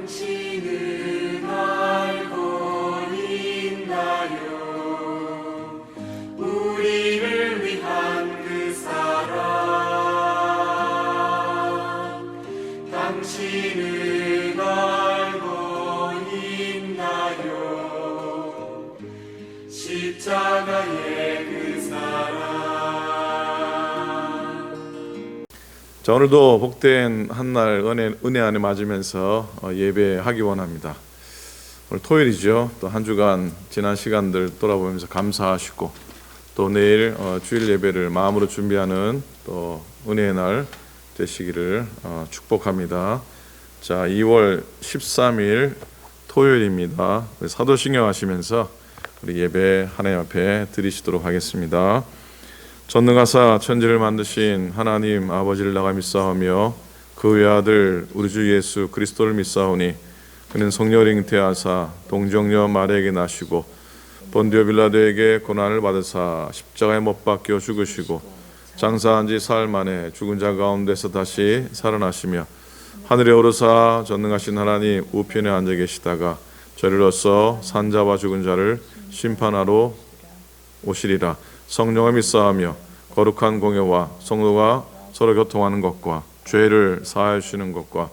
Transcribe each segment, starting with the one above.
당신은 알고 있나요? 우리를 위한 그 사랑 당신은 알고 있나요? 십자가의 그 사랑. 자, 오늘도 복된 한날 은혜 안에 맞으면서 예배하기 원합니다. 오늘 토요일이죠. 또 한 주간 지난 시간들 돌아보면서 감사하시고 또 내일 주일 예배를 마음으로 준비하는 또 은혜의 날 되시기를 축복합니다. 자, 2월 13일 토요일입니다. 사도신경 하시면서 우리 예배 하나님 앞에 드리시도록 하겠습니다. 전능하사 천지를 만드신 하나님 아버지를 나가 믿사오며 그 외아들 우리 주 예수 그리스도를 믿사오니 그는 성령을 잉태하사 동정녀 마리아에게 나시고 본디오 빌라도에게 고난을 받으사 십자가에 못 박혀 죽으시고 장사한 지 사흘 만에 죽은 자 가운데서 다시 살아나시며 하늘에 오르사 전능하신 하나님 우편에 앉아 계시다가 저리로서 산자와 죽은 자를 심판하러 오시리라. 성령을 믿사오며 거룩한 공예와 성도가 서로 교통하는 것과 죄를 사하여 주시는 것과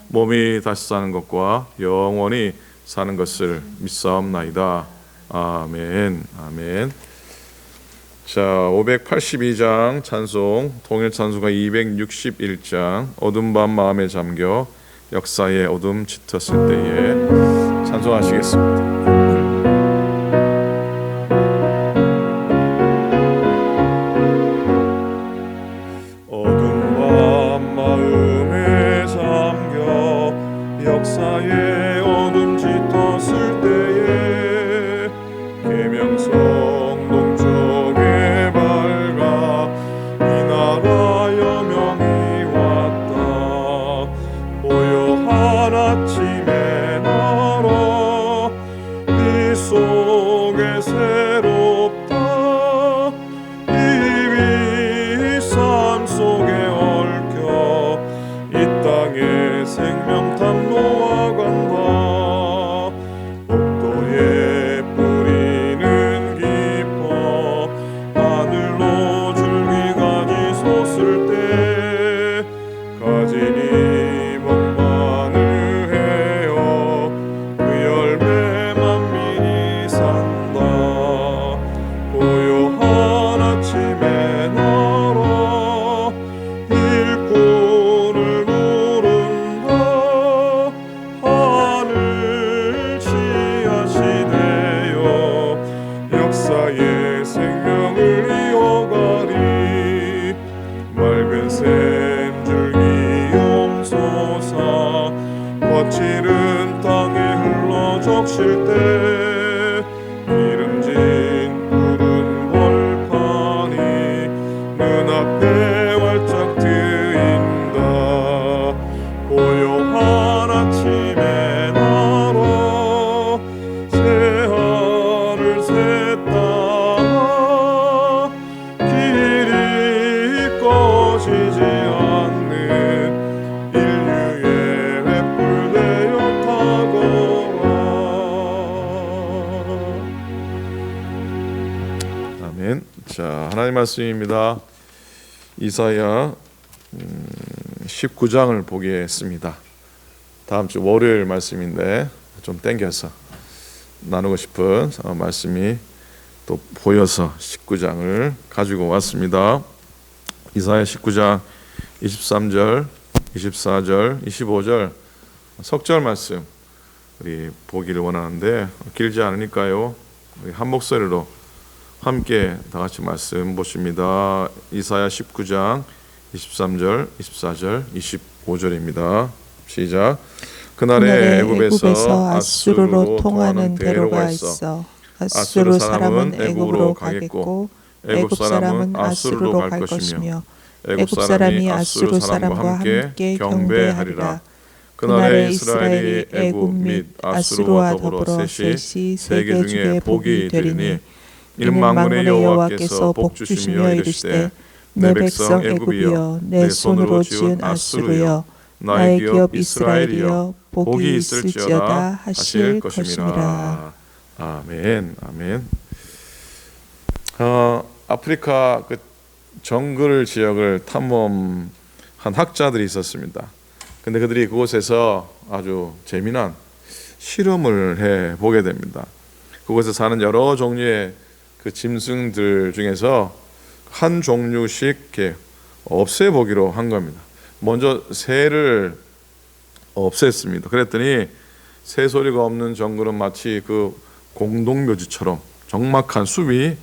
몸이 다시 사는 것과 영원히 사는 것을 믿사옵나이다. 아멘. 아멘. 자, 582장 찬송, 통일 찬송가 261장 어둠 밤 마음에 잠겨 역사의 어둠 짙었을 때에 찬송하시겠습니다. 역사의 어둠 짙었을 때에 계명성 동쪽에 밝아 이 나라 여명이 왔다. 고요한 아침에 날아 이 속에 새롭다. 이 삶 속에 얽혀 이 땅에 생명탐 놓아간다. 복도에 뿌리는 깊어 하늘로 줄기가지 솟을 때 가지니 먹방을 해요. 그 열매 만민이 산다. 고요한 아침에 날아 일꾼을 부른다. 하늘 지하시되어 역사의 생명을 이어가리. 맑은 샘줄기 용솟아 거칠은 땅에 흘러 적실 때 기름진 푸른 벌판이 눈앞에 활짝 트인다. 고요한 아침에 날아 새하늘 샜다. 길이 꺼지지 않는 인류의 횃불 되어 타거라. 아멘. 자, 하나님 말씀입니다. 이사야 19장을 보겠습니다. 다음 주 월요일 말씀인데 좀 땡겨서 나누고 싶은 말씀이 또 보여서 19장을 가지고 왔습니다. 이사야 19장 23절, 24절, 25절 석절 말씀 우리 보기를 원하는데 길지 않으니까요. 우리 한 목소리로 함께 다 같이 말씀 보십니다. 이사야 19장 23절, 24절, 25절입니다. 시작. 그날에 애굽에서 아수르로 통하는 대로가 있어. 아수르 사람은 애굽으로 가겠고 애굽 사람은 아수르로 갈 것이며 애굽 사람이 아수르 사람과 함께 경배하리라. 그날에 이스라엘이 애굽 및 아수르와 더불어 셋이 세계 중에 복이 되리니 이는 만군의 여호와께서 복 주시며 이르시되 내 백성 애굽이여 내 손으로 지은 아수르여 나의 기업 이스라엘이여 복이 있을지어다 하실 것임이라. 아멘. 아멘. 아프리카 그 정글 지역을 탐험한 학자들이 있었습니다. 근데 그들이 그곳에서 아주 재미난 실험을 해 보게 됩니다. 그곳에 사는 여러 종류의 그 짐승들 중에서 한 종류씩 이렇게 없애보기로 한 겁니다. 먼저 새를 없앴습니다. 그랬더니 새 소리가 없는 정글은 마치 그 공동묘지처럼 적막한 숲이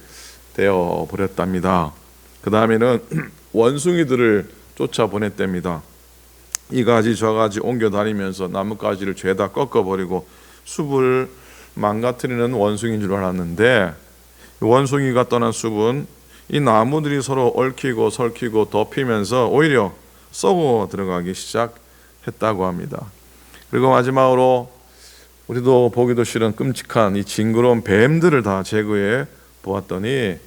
되어 버렸답니다. 그 다음에는 원숭이들을 쫓아보냈답니다. 이 가지 저 가지 옮겨 다니면서 나뭇가지를 죄다 꺾어버리고 숲을 망가뜨리는 원숭이인 줄 알았는데, 원숭이가 떠난 숲은 이 나무들이 서로 얽히고 설키고 덮이면서 오히려 썩어 들어가기 시작했다고 합니다. 그리고 마지막으로 우리도 보기도 싫은 끔찍한 이 징그러운 뱀들을 다 제거해 보았더니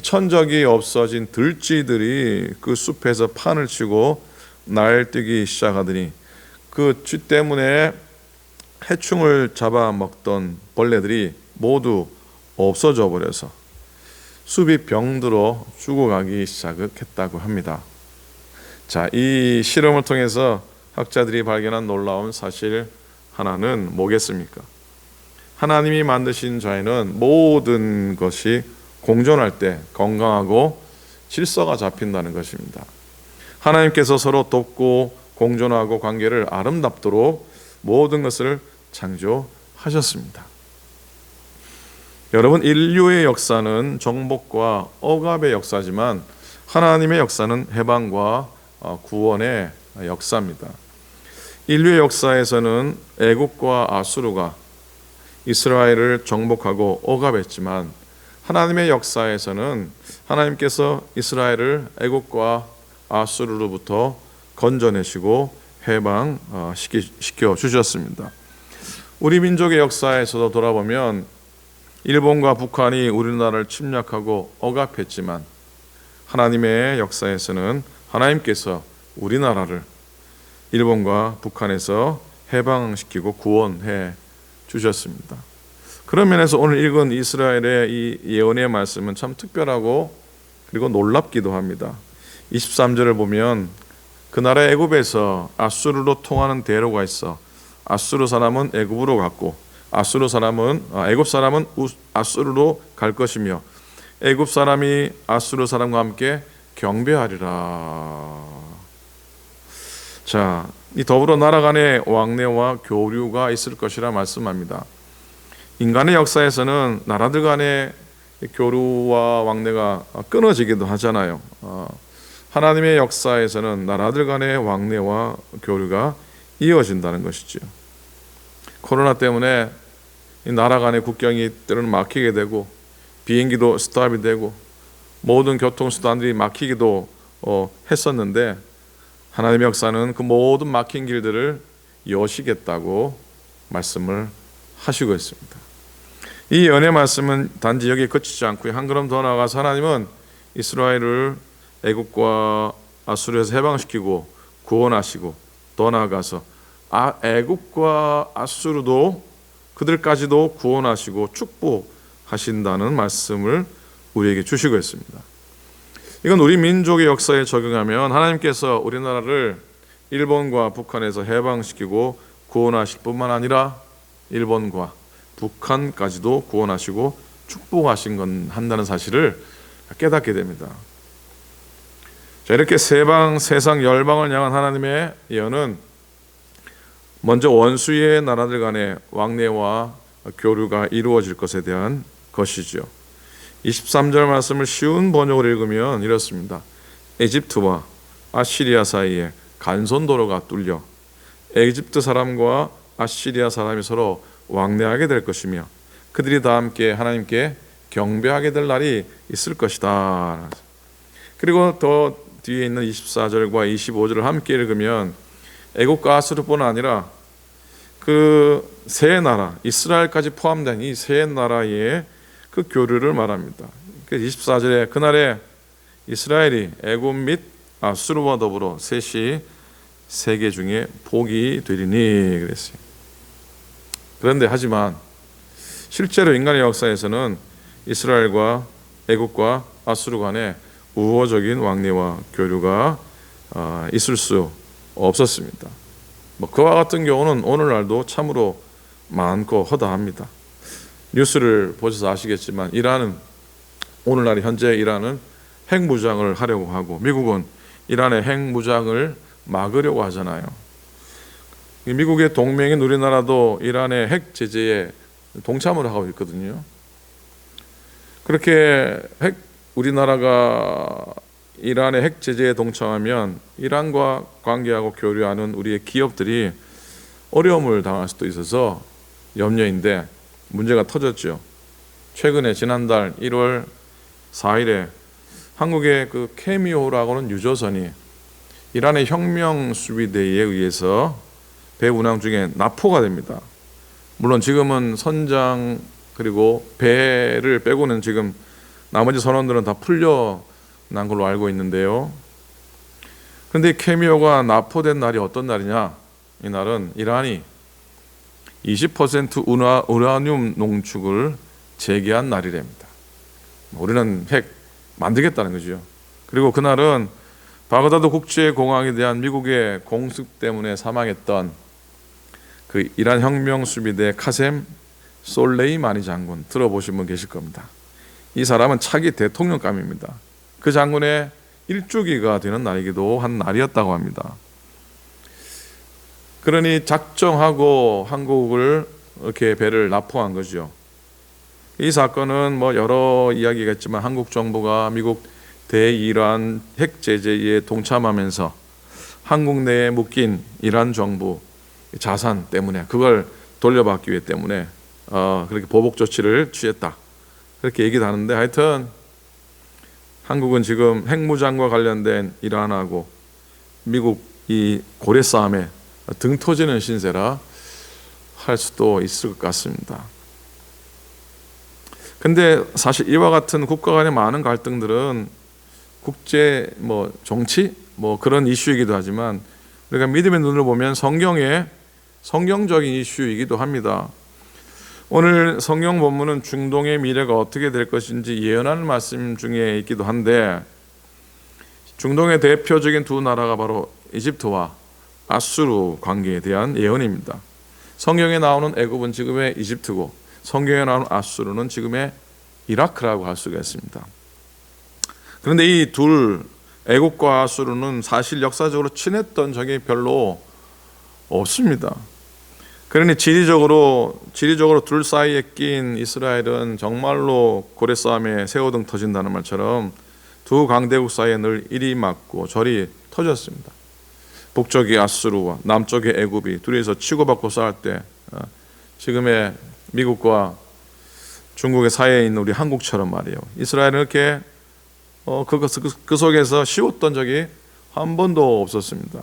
천적이 없어진 들쥐들이 그 숲에서 판을 치고 날뛰기 시작하더니 그 쥐 때문에 해충을 잡아먹던 벌레들이 모두 없어져 버려서 숲이 병들어 죽어가기 시작했다고 합니다. 자, 이 실험을 통해서 학자들이 발견한 놀라운 사실 하나는 뭐겠습니까? 하나님이 만드신 자에는 모든 것이 공존할 때 건강하고 질서가 잡힌다는 것입니다. 하나님께서 서로 돕고 공존하고 관계를 아름답도록 모든 것을 창조하셨습니다. 여러분, 인류의 역사는 정복과 억압의 역사지만 하나님의 역사는 해방과 구원의 역사입니다. 인류의 역사에서는 애국과 아수르가 이스라엘을 정복하고 억압했지만 하나님의 역사에서는 하나님께서 이스라엘을 애국과 아수르로부터 건져내시고 해방시켜 주셨습니다. 우리 민족의 역사에서도 돌아보면 일본과 북한이 우리나라를 침략하고 억압했지만 하나님의 역사에서는 하나님께서 우리나라를 일본과 북한에서 해방시키고 구원해 주셨습니다. 그런 면에서 오늘 읽은 이스라엘의 이 예언의 말씀은 참 특별하고 그리고 놀랍기도 합니다. 23절을 보면 그 나라 애굽에서 아수르로 통하는 대로가 있어 아수르 사람은 애굽으로 갔고 애굽 사람은 아수르로 갈 것이며 애굽 사람이 아수르 사람과 함께 경배하리라. 자, 이 더불어 나라 간의 왕래와 교류가 있을 것이라 말씀합니다. 인간의 역사에서는 나라들 간의 교류와 왕래가 끊어지기도 하잖아요. 하나님의 역사에서는 나라들 간의 왕래와 교류가 이어진다는 것이죠. 코로나 때문에 이 나라 간의 국경이 때로는 막히게 되고 비행기도 스탑이 되고 모든 교통수단들이 막히기도 했었는데 하나님의 역사는 그 모든 막힌 길들을 여시겠다고 말씀을 하시고 있습니다. 이 연의 말씀은 단지 여기에 그치지 않고 한 걸음 더 나아가서 하나님은 이스라엘을 애굽과 아수르에서 해방시키고 구원하시고 더 나아가서 애굽과 아수르도 그들까지도 구원하시고 축복하신다는 말씀을 우리에게 주시고 있습니다. 이건 우리 민족의 역사에 적용하면 하나님께서 우리나라를 일본과 북한에서 해방시키고 구원하실 뿐만 아니라 일본과 북한까지도 구원하시고 축복하신 건 한다는 사실을 깨닫게 됩니다. 자, 이렇게 세상 열방을 향한 하나님의 예언은 먼저 원수의 나라들 간의 왕래와 교류가 이루어질 것에 대한 것이죠. 23절 말씀을 쉬운 번역으로 읽으면 이렇습니다. 에집트와 아시리아 사이에 간선도로가 뚫려 에집트 사람과 아시리아 사람이 서로 왕래하게 될 것이며 그들이 다 함께 하나님께 경배하게 될 날이 있을 것이다. 그리고 더 뒤에 있는 24절과 25절을 함께 읽으면 애국과 아수르뿐 아니라 그 세 나라 이스라엘까지 포함된 이 세 나라의 그 교류를 말합니다. 24절에 그날에 이스라엘이 애굽 및 아수르와 더불어 셋이 세계 중에 복이 되리니 그랬어요. 그런데 하지만 실제로 인간의 역사에서는 이스라엘과 애국과 아수르 간에 우호적인 왕래와 교류가 있을 수 없었습니다. 그와 같은 경우는 오늘날도 참으로 많고 허다합니다. 뉴스를 보셔서 아시겠지만 이란은 오늘날 현재 이란은 핵무장을 하려고 하고 미국은 이란의 핵무장을 막으려고 하잖아요. 미국의 동맹인 우리나라도 이란의 핵 제재에 동참을 하고 있거든요. 그렇게 우리나라가 이란의 핵 제재에 동참하면 이란과 관계하고 교류하는 우리의 기업들이 어려움을 당할 수도 있어서 염려인데 문제가 터졌죠. 최근에 지난달 1월 4일에 한국의 그 케미오라고는 유조선이 이란의 혁명수비대에 의해서 배 운항 중에 납포가 됩니다. 물론 지금은 선장 그리고 배를 빼고는 지금 나머지 선원들은 다 풀려난 걸로 알고 있는데요. 그런데 케미오가 납포된 날이 어떤 날이냐? 이 날은 이란이 20% 우라늄 농축을 재개한 날이랍니다. 우리는 핵 만들겠다는 거죠. 그리고 그날은 바그다드 국제공항에 대한 미국의 공습 때문에 사망했던 그 이란 혁명수비대 카셈 솔레이마니 장군 들어보신 분 계실 겁니다. 이 사람은 차기 대통령감입니다. 그 장군의 일주기가 되는 날이기도 한 날이었다고 합니다. 그러니 작정하고 한국을 이렇게 배를 납포한 거죠. 이 사건은 여러 이야기가 있지만 한국 정부가 미국 대이란 핵 제재에 동참하면서 한국 내에 묶인 이란 정부 자산 때문에 그걸 돌려받기 위해 때문에 그렇게 보복 조치를 취했다. 그렇게 얘기도 하는데 하여튼 한국은 지금 핵무장과 관련된 이란하고 미국 이 고래 싸움에 등 터지는 신세라 할 수도 있을 것 같습니다. 근데 사실 이와 같은 국가 간의 많은 갈등들은 국제 정치 그런 이슈이기도 하지만 우리가 믿음의 눈으로 보면 성경적인 이슈이기도 합니다. 오늘 성경 본문은 중동의 미래가 어떻게 될 것인지 예언하는 말씀 중에 있기도 한데 중동의 대표적인 두 나라가 바로 이집트와 아수르 관계에 대한 예언입니다. 성경에 나오는 애굽은 지금의 이집트고 성경에 나오는 아수르는 지금의 이라크라고 할 수가 있습니다. 그런데 이 둘 애굽과 아수르는 사실 역사적으로 친했던 적이 별로 없습니다. 그러니 지리적으로 둘 사이에 낀 이스라엘은 정말로 고래 싸움에 새우등 터진다는 말처럼 두 강대국 사이에 늘 이리 맞고 저리 터졌습니다. 북쪽이 아수르와 남쪽의 애굽이 둘이서 치고받고 싸울 때 지금의 미국과 중국의 사이에 있는 우리 한국처럼 말이에요. 이스라엘은 이렇게 그 속에서 쉬웠던 적이 한 번도 없었습니다.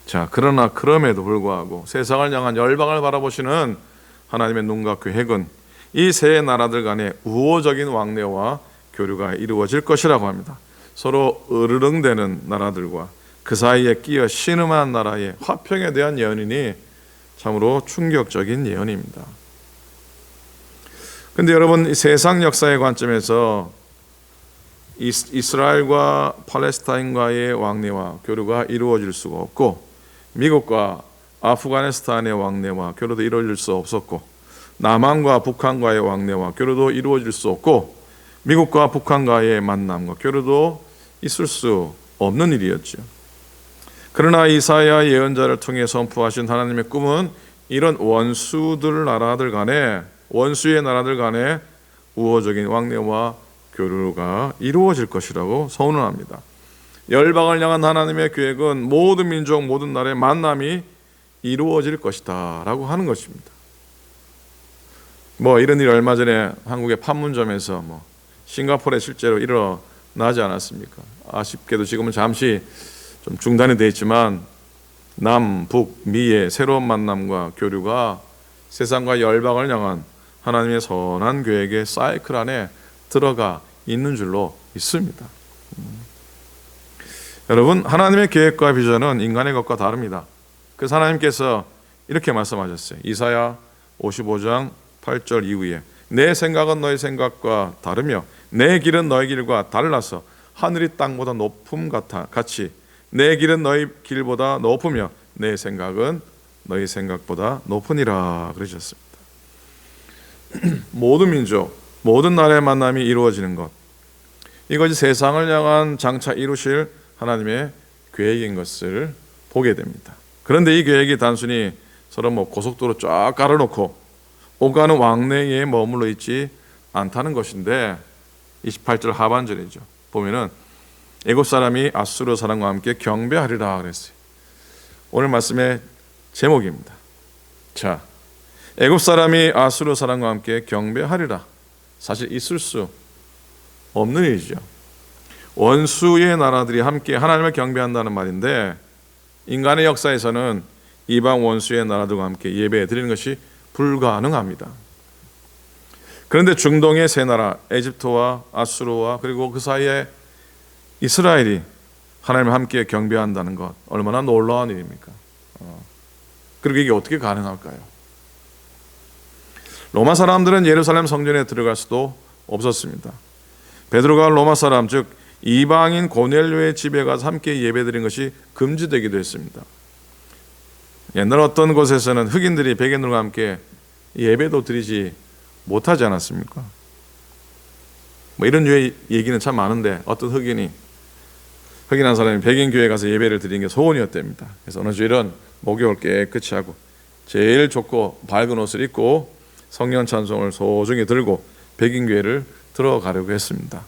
자, 그러나 그럼에도 불구하고 세상을 향한 열방을 바라보시는 하나님의 눈과 계획은 이 세 나라들 간의 우호적인 왕래와 교류가 이루어질 것이라고 합니다. 서로 으르렁대는 나라들과 그 사이에 끼어 신음한 나라의 화평에 대한 예언이니 참으로 충격적인 예언입니다. 그런데 여러분, 이 세상 역사의 관점에서 이스라엘과 팔레스타인과의 왕래와 교류가 이루어질 수가 없고 미국과 아프가니스탄의 왕래와 교류도 이루어질 수 없었고 남한과 북한과의 왕래와 교류도 이루어질 수 없고 미국과 북한과의 만남과 교류도 있을 수 없는 일이었죠. 그러나 이사야 예언자를 통해 선포하신 하나님의 꿈은 이런 원수의 나라들 간에 우호적인 왕래와 교류가 이루어질 것이라고 선언합니다. 열방을 향한 하나님의 계획은 모든 민족 모든 나라의 만남이 이루어질 것이다 라고 하는 것입니다. 이런 일이 얼마 전에 한국의 판문점에서 싱가포르에 실제로 일어나지 않았습니까? 아쉽게도 지금은 잠시 좀 중단이 되어 있지만 남, 북, 미의 새로운 만남과 교류가 세상과 열방을 향한 하나님의 선한 계획의 사이클 안에 들어가 있는 줄로 있습니다. 여러분, 하나님의 계획과 비전은 인간의 것과 다릅니다. 그래서 하나님께서 이렇게 말씀하셨어요. 이사야 55장 8절 이후에 내 생각은 너희 생각과 다르며 내 길은 너희 길과 달라서 하늘이 땅보다 높음 같이 내 길은 너희 길보다 높으며 내 생각은 너희 생각보다 높으니라 그러셨습니다. 모든 민족, 모든 나라의 만남이 이루어지는 것, 이것이 세상을 향한 장차 이루실 하나님의 계획인 것을 보게 됩니다. 그런데 이 계획이 단순히 서로 고속도로 쫙 깔아놓고 오가는 왕래에 머물러 있지 않다는 것인데 28절 하반절이죠. 보면은 애굽 사람이 아수르 사람과 함께 경배하리라 그랬어요. 오늘 말씀의 제목입니다. 자, 애굽 사람이 아수르 사람과 함께 경배하리라. 사실 있을 수 없는 일이죠. 원수의 나라들이 함께 하나님을 경배한다는 말인데 인간의 역사에서는 이방 원수의 나라들과 함께 예배 드리는 것이 불가능합니다. 그런데 중동의 세 나라 에집트와 아수르와 그리고 그 사이에 이스라엘이 하나님을 함께 경배한다는 것 얼마나 놀라운 일입니까? 그리고 이게 어떻게 가능할까요? 로마 사람들은 예루살렘 성전에 들어갈 수도 없었습니다. 베드로가 로마 사람 즉 이방인 고넬료의 집에 가서 함께 예배드린 것이 금지되기도 했습니다. 옛날 어떤 곳에서는 흑인들이 백인들과 함께 예배도 드리지 못하지 않았습니까? 이런 류의 얘기는 참 많은데 어떤 흑인 한 사람이 백인 교회에 가서 예배를 드리는 게 소원이었답니다. 그래서 어느 주일은 목욕을 깨끗이 하고 제일 좋고 밝은 옷을 입고 성령 찬송을 소중히 들고 백인 교회를 들어가려고 했습니다.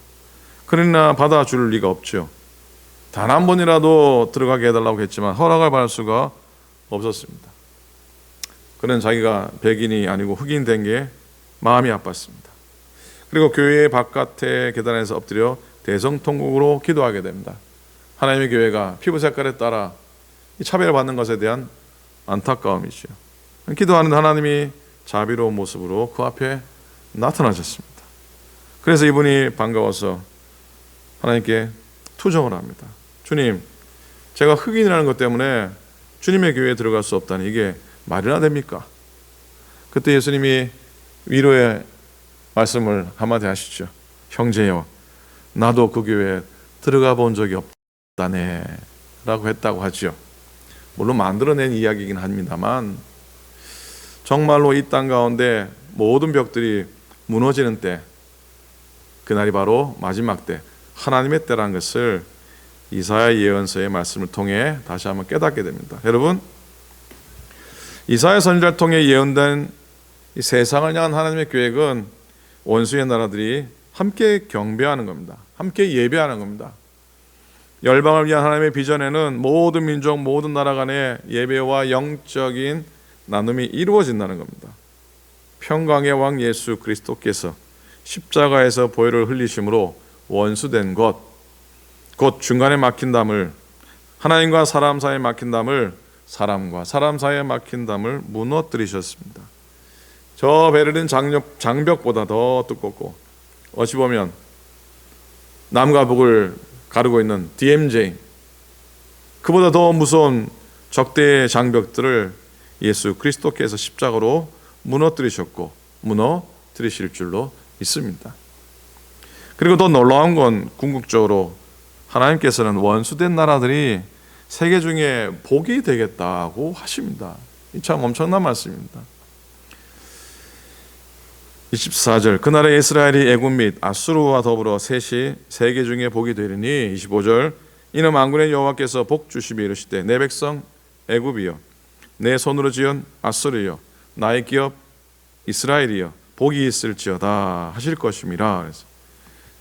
그러나 받아줄 리가 없죠. 단 한 번이라도 들어가게 해달라고 했지만 허락을 받을 수가 없었습니다. 그는 자기가 백인이 아니고 흑인 된 게 마음이 아팠습니다. 그리고 교회 바깥에 계단에서 엎드려 대성통곡으로 기도하게 됩니다. 하나님의 교회가 피부 색깔에 따라 차별받는 것에 대한 안타까움이죠. 기도하는 하나님이 자비로운 모습으로 그 앞에 나타나셨습니다. 그래서 이분이 반가워서 하나님께 투정을 합니다. 주님, 제가 흑인이라는 것 때문에 주님의 교회에 들어갈 수 없다니 이게 말이나 됩니까? 그때 예수님이 위로의 말씀을 한마디 하시죠. 형제여, 나도 그 교회에 들어가 본 적이 없다네 라고 했다고 하죠. 물론 만들어낸 이야기이긴 합니다만 정말로 이 땅 가운데 모든 벽들이 무너지는 때, 그날이 바로 마지막 때, 하나님의 때라는 것을 이사야 예언서의 말씀을 통해 다시 한번 깨닫게 됩니다. 여러분, 이사야 선지자를 통해 예언된 이 세상을 향한 하나님의 계획은 원수의 나라들이 함께 경배하는 겁니다. 함께 예배하는 겁니다. 열방을 위한 하나님의 비전에는 모든 민족, 모든 나라 간의 예배와 영적인 나눔이 이루어진다는 겁니다. 평강의 왕 예수 그리스도께서 십자가에서 보혈을 흘리심으로 원수된 것, 곧 중간에 막힌 담을, 하나님과 사람 사이에 막힌 담을, 사람과 사람 사이에 막힌 담을 무너뜨리셨습니다. 저 베를린 장벽보다 더 두껍고 어찌 보면 남과 북을 가르고 있는 DMZ, 그보다 더 무서운 적대의 장벽들을 예수 그리스도께서 십자가로 무너뜨리셨고 무너뜨리실 줄로 믿습니다. 그리고 더 놀라운 건 궁극적으로 하나님께서는 원수된 나라들이 세계 중에 복이 되겠다고 하십니다. 이 참 엄청난 말씀입니다. 24절, 그날에 이스라엘이 애굽 및 아수르와 더불어 셋이 세계 중에 복이 되리니. 25절, 이는 만군의 여호와께서 복 주시며 이르시되 내 백성 애굽이여, 내 손으로 지은 아수르여, 나의 기업 이스라엘이여, 복이 있을지어다 하실 것임이라. 그래서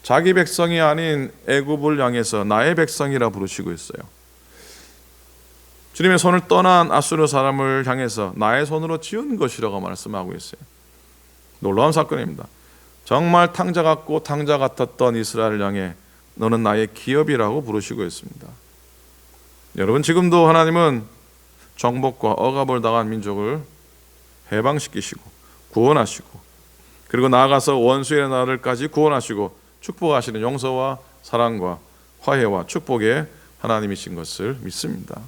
자기 백성이 아닌 애굽을 향해서 나의 백성이라 부르시고 있어요. 주님의 손을 떠난 아수르 사람을 향해서 나의 손으로 지은 것이라고 말씀하고 있어요. 놀라운 사건입니다. 정말 탕자 같고 탕자 같았던 이스라엘을 향해 너는 나의 기업이라고 부르시고 있습니다. 여러분, 지금도 하나님은 정복과 억압을 당한 민족을 해방시키시고 구원하시고, 그리고 나아가서 원수의 나라를까지 구원하시고 축복하시는 용서와 사랑과 화해와 축복의 하나님이신 것을 믿습니다.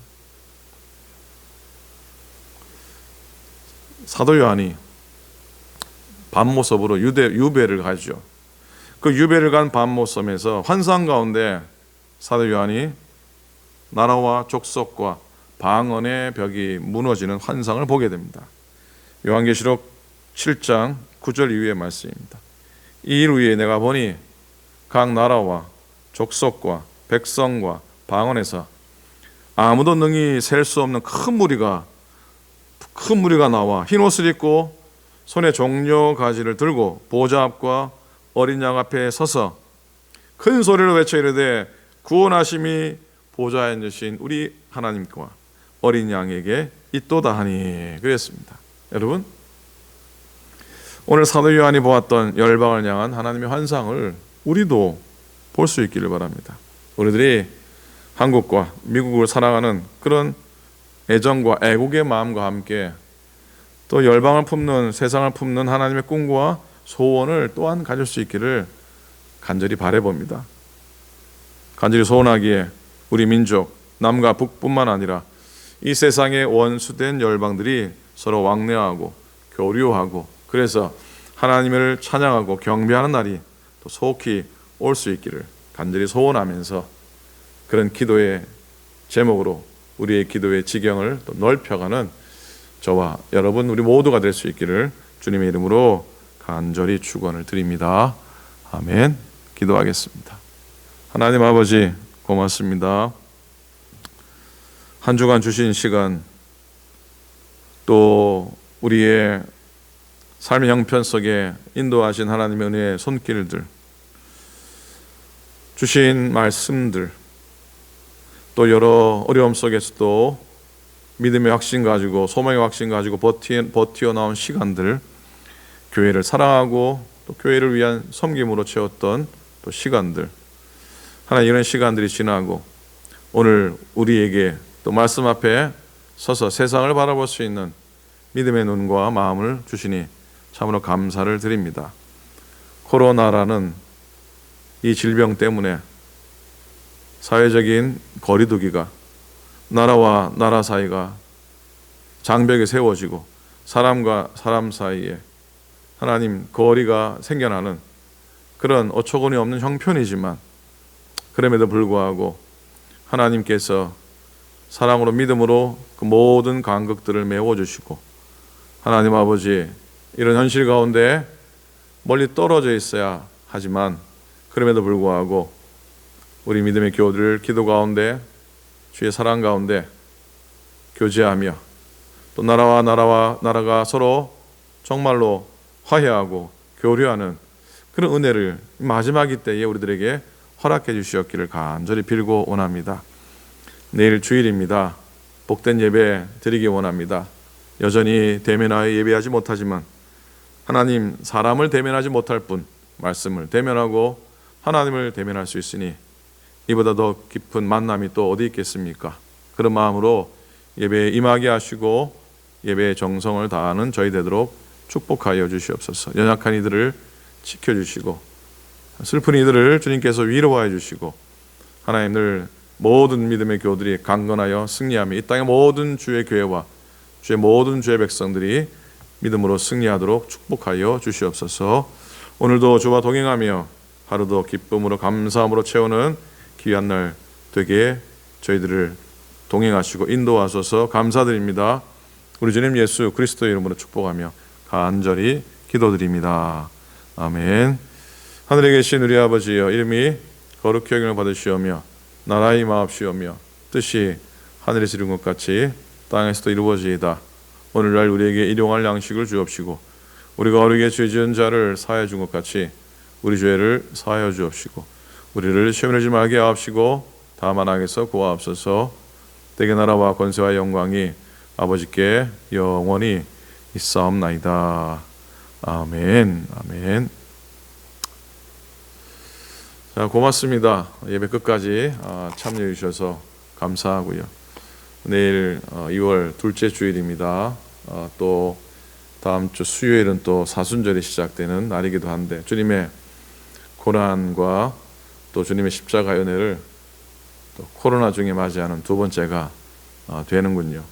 사도 요한이 밤모섬으로 유배를 가죠. 그 유배를 간 밤모섬에서 환상 가운데 사도 요한이 나라와 족속과 방언의 벽이 무너지는 환상을 보게 됩니다. 요한계시록 7장 9절 이후의 말씀입니다. 이 일 후에 내가 보니 각 나라와 족속과 백성과 방언에서 아무도 능히 셀 수 없는 큰 무리가 나와 흰 옷을 입고 손에 종려 가지를 들고 보좌 앞과 어린 양 앞에 서서 큰 소리로 외쳐 이르되 구원하심이 보좌에 앉으신 우리 하나님과 어린 양에게 있도다 하니 그랬습니다. 여러분, 오늘 사도 요한이 보았던 열방을 향한 하나님의 환상을 우리도 볼 수 있기를 바랍니다. 우리들이 한국과 미국을 사랑하는 그런 애정과 애국의 마음과 함께 또 열방을 품는, 세상을 품는 하나님의 꿈과 소원을 또한 가질 수 있기를 간절히 바라봅니다. 간절히 소원하기에 우리 민족 남과 북뿐만 아니라 이 세상의 원수된 열방들이 서로 왕래하고 교류하고 그래서 하나님을 찬양하고 경배하는 날이 또 속히 올 수 있기를 간절히 소원하면서 그런 기도의 제목으로 우리의 기도의 지경을 또 넓혀가는 저와 여러분 우리 모두가 될 수 있기를 주님의 이름으로 간절히 축원을 드립니다. 아멘. 기도하겠습니다. 하나님 아버지 고맙습니다. 한 주간 주신 시간 또 우리의 삶의 형편 속에 인도하신 하나님의 은혜의 손길들 주신 말씀들 또 여러 어려움 속에서도 믿음의 확신 가지고 소망의 확신 가지고 버티어 나온 시간들 교회를 사랑하고 또 교회를 위한 섬김으로 채웠던 또 시간들 하나님 이런 시간들이 지나고 오늘 우리에게 또 말씀 앞에 서서 세상을 바라볼 수 있는 믿음의 눈과 마음을 주시니 참으로 감사를 드립니다. 코로나라는 이 질병 때문에 사회적인 거리두기가 나라와 나라 사이가 장벽이 세워지고 사람과 사람 사이에 하나님 거리가 생겨나는 그런 어처구니 없는 형편이지만 그럼에도 불구하고 하나님께서 사랑으로 믿음으로 그 모든 간극들을 메워주시고 하나님 아버지 이런 현실 가운데 멀리 떨어져 있어야 하지만 그럼에도 불구하고 우리 믿음의 교우들 기도 가운데 주의 사랑 가운데 교제하며 또 나라와 나라가 서로 정말로 화해하고 교류하는 그런 은혜를 마지막이 때에 우리들에게 허락해 주시었기를 간절히 빌고 원합니다. 내일 주일입니다. 복된 예배 드리기 원합니다. 여전히 대면하여 예배하지 못하지만 하나님 사람을 대면하지 못할 뿐 말씀을 대면하고 하나님을 대면할 수 있으니 이보다 더 깊은 만남이 또 어디 있겠습니까? 그런 마음으로 예배에 임하게 하시고 예배의 정성을 다하는 저희 되도록 축복하여 주시옵소서. 연약한 이들을 지켜주시고 슬픈 이들을 주님께서 위로하여 주시고 하나님 늘 모든 믿음의 교우들이 강건하여 승리하며 이 땅의 모든 주의 교회와 주의 모든 주의 백성들이 믿음으로 승리하도록 축복하여 주시옵소서. 오늘도 주와 동행하며 하루도 기쁨으로 감사함으로 채우는 귀한 날 되게 저희들을 동행하시고 인도하소서 감사드립니다. 우리 주님 예수 그리스도의 이름으로 축복하며 간절히 기도드립니다. 아멘. 하늘에 계신 우리 아버지여 이름이 거룩히 여김을 받으시오며 나라의 임하옵시오며 뜻이 하늘에서 이룬 것 같이 땅에서도 이루어지이다. 오늘날 우리에게 일용할 양식을 주옵시고 우리가 어리게 죄 지은 자를 사하여 준 것 같이 우리 죄를 사하여 주옵시고 우리를 시험에 들지 말게 하옵시고 다만 악에서 구하옵소서. 대개 나라와 권세와 영광이 아버지께 영원히 있사옵나이다. 아멘. 아멘. 자, 고맙습니다. 예배 끝까지 참여해 주셔서 감사하고요. 내일 2월 둘째 주일입니다. 또 다음 주 수요일은 또 사순절이 시작되는 날이기도 한데 주님의 고난과 또 주님의 십자가의 은혜를 또 코로나 중에 맞이하는 두 번째가 되는군요.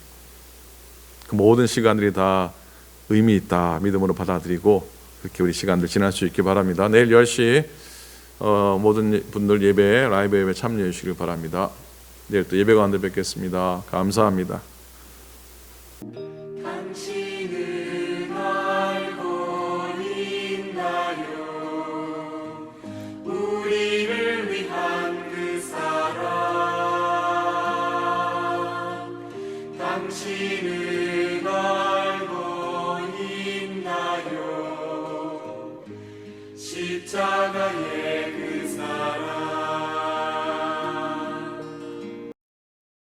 그 모든 시간들이 다 의미 있다 믿음으로 받아들이고 그렇게 우리 시간들 지날 수 있기 바랍니다. 내일 10시 모든 분들 예배 라이브 예배 참여해 주시길 바랍니다. 내일 또 예배 가운데 뵙겠습니다. 감사합니다. 당신은 알고 있나요? 우리를 위한 그 사랑 당신은 알고 있나요? 십자가에